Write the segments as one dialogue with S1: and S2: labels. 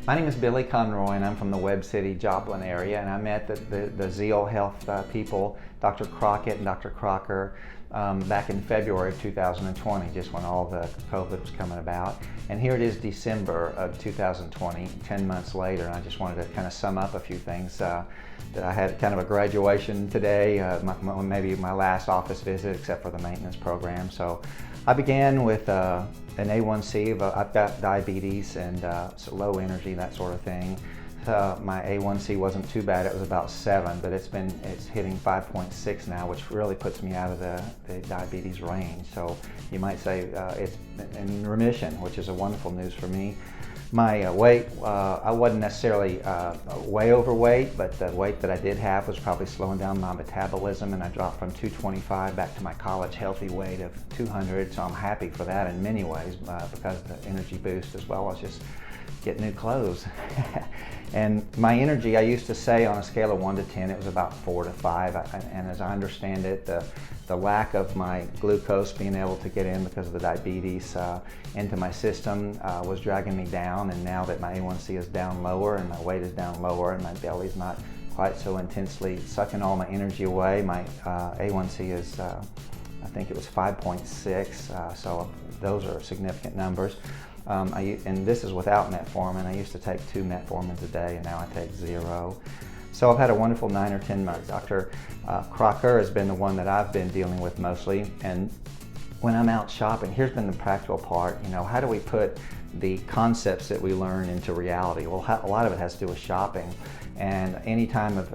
S1: My name is Billy Conroy and I'm from the Webb City, Joplin area, and I met the Zeal Health people, Dr. Crockett and Dr. Crocker, back in February of 2020, just when all the COVID was coming about. And here it is December of 2020, 10 months later, and I just wanted to kind of sum up a few things. That I had kind of a graduation today, maybe my last office visit except for the maintenance program. So I began with an A1C, I've got diabetes and so low energy, that sort of thing. My A1C wasn't too bad, it was about 7, but it's hitting 5.6 now, which really puts me out of the diabetes range. So you might say it's in remission, which is a wonderful news for me. My weight, I wasn't necessarily way overweight, but the weight that I did have was probably slowing down my metabolism, and I dropped from 225 back to my college healthy weight of 200, so I'm happy for that in many ways because of the energy boost as well as just get new clothes. And my energy, I used to say on a scale of 1 to 10, it was about 4 to 5, and as I understand it, the lack of my glucose being able to get in because of the diabetes into my system was dragging me down, and now that my A1C is down lower and my weight is down lower and my belly's not quite so intensely sucking all my energy away, my A1C is, I think it was 5.6, so those are significant numbers. And this is without metformin. I used to take 2 metformins a day, and now I take 0. So I've had a wonderful 9 or 10 months. Dr. Crocker has been the one that I've been dealing with mostly. And when I'm out shopping, here's been the practical part. You know, how do we put the concepts that we learn into reality? Well, a lot of it has to do with shopping. And any time of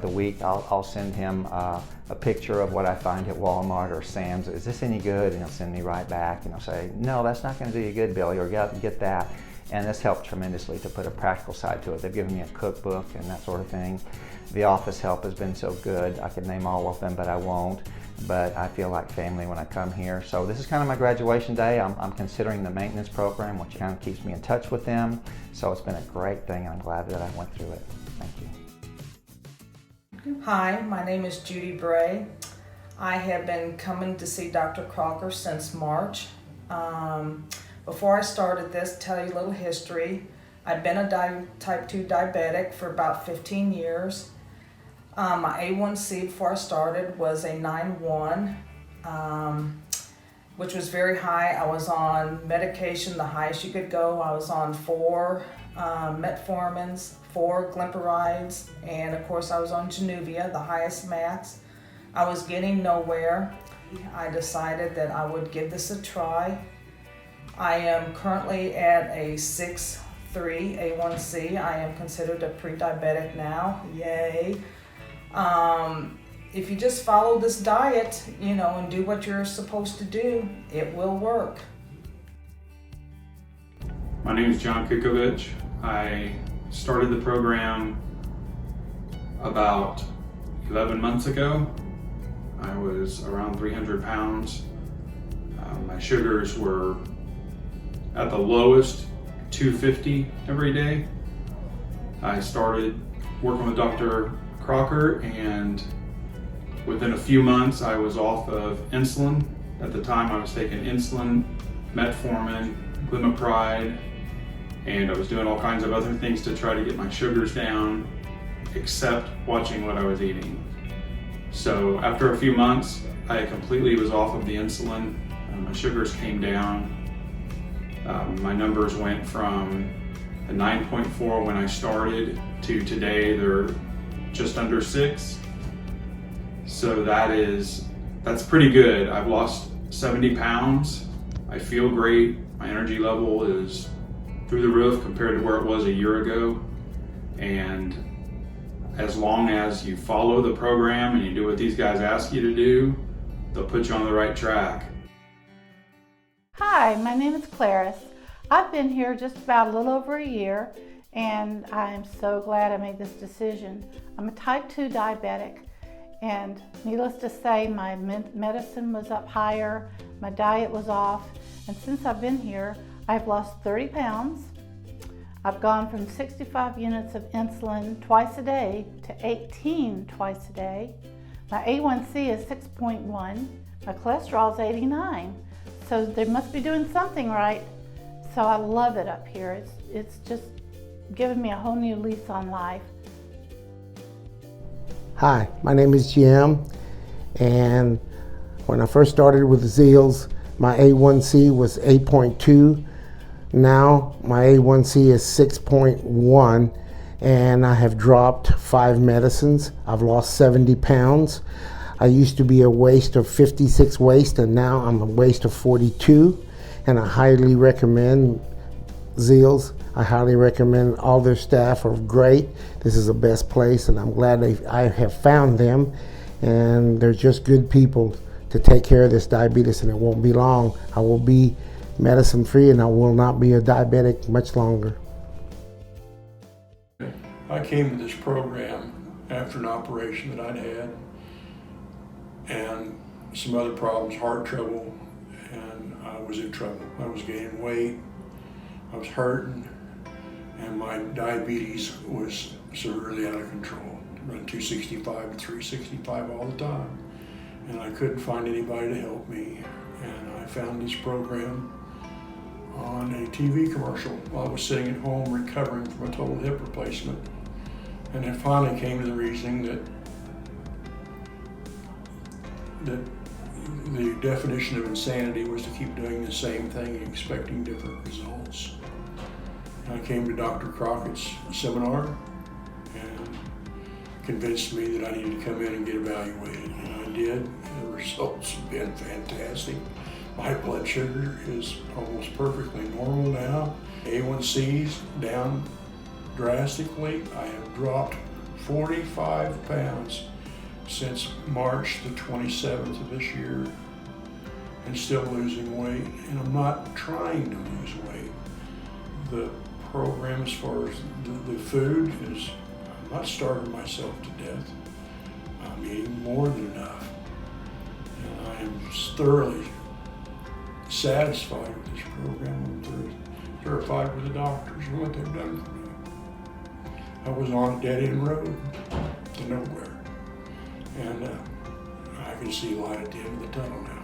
S1: the week, I'll send him a picture of what I find at Walmart or Sam's. Is this any good? And he'll send me right back, and he'll say, no, that's not going to do you good, Billy, or get that. And this helped tremendously to put a practical side to it. They've given me a cookbook and that sort of thing. The office help has been so good. I could name all of them, but I won't. But I feel like family when I come here. So this is kind of my graduation day. I'm considering the maintenance program, which kind of keeps me in touch with them. So it's been a great thing. I'm glad that I went through it. Thank you.
S2: Hi, my name is Judy Bray. I have been coming to see Dr. Crocker since March. Before I started this, tell you a little history. I've been a type 2 diabetic for about 15 years. My A1C before I started was a 9.1, which was very high. I was on medication, the highest you could go. I was on 4 metformins, 4 glyperides, and of course I was on Januvia, the highest max. I was getting nowhere. I decided that I would give this a try. I am currently at a 6.3 A1C. I am considered a pre-diabetic now, yay. If you just follow this diet, you know, and do what you're supposed to do, it will work.
S3: My name is John Kukovic. I started the program about 11 months ago. I was around 300 pounds. My sugars were at the lowest 250 every day. I started working with Dr. Crocker, and within a few months I was off of insulin. At the time I was taking insulin, metformin, glimepiride, and I was doing all kinds of other things to try to get my sugars down, except watching what I was eating. So after a few months, I completely was off of the insulin. My sugars came down. My numbers went from a 9.4 when I started to today, they're just under 6. So that's pretty good. I've lost 70 pounds. I feel great. My energy level is through the roof compared to where it was a year ago. And as long as you follow the program and you do what these guys ask you to do, they'll put you on the right track.
S4: Hi, my name is Claris. I've been here just about a little over a year, and I'm so glad I made this decision. I'm a type 2 diabetic, and needless to say, my medicine was up higher, my diet was off, and since I've been here, I've lost 30 pounds. I've gone from 65 units of insulin twice a day to 18 twice a day. My A1C is 6.1, my cholesterol is 89. So they must be doing something right. So I love it up here. It's just given me a whole new lease on life.
S5: Hi, my name is Jim, and when I first started with the Zeals, my A1C was 8.2. Now my A1C is 6.1, and I have dropped 5 medicines. I've lost 70 pounds. I used to be a waist of 56 waist, and now I'm a waist of 42, and I highly recommend Zeals. I highly recommend all their staff are great. This is the best place, and I'm glad I have found them, and they're just good people to take care of this diabetes, and it won't be long. I will be medicine free, and I will not be a diabetic much longer.
S6: I came to this program after an operation that I'd had and some other problems, heart trouble, and I was in trouble. I was gaining weight, I was hurting, and my diabetes was severely out of control. Run 265 to 365 all the time, and I couldn't find anybody to help me. And I found this program on a TV commercial while I was sitting at home recovering from a total hip replacement. And I finally came to the reasoning that the definition of insanity was to keep doing the same thing and expecting different results. I came to Dr. Crockett's seminar and convinced me that I needed to come in and get evaluated, and I did. The results have been fantastic. My blood sugar is almost perfectly normal now. A1C's down drastically. I have dropped 45 pounds since March the 27th of this year, and still losing weight, and I'm not trying to lose weight. The program, as far as the food, is I'm not starving myself to death. I'm eating more than enough, and I am thoroughly satisfied with this program. I'm terrified with the doctors and what they've done for me. I was on a dead-end road to nowhere, and I can see light at the end of the tunnel now.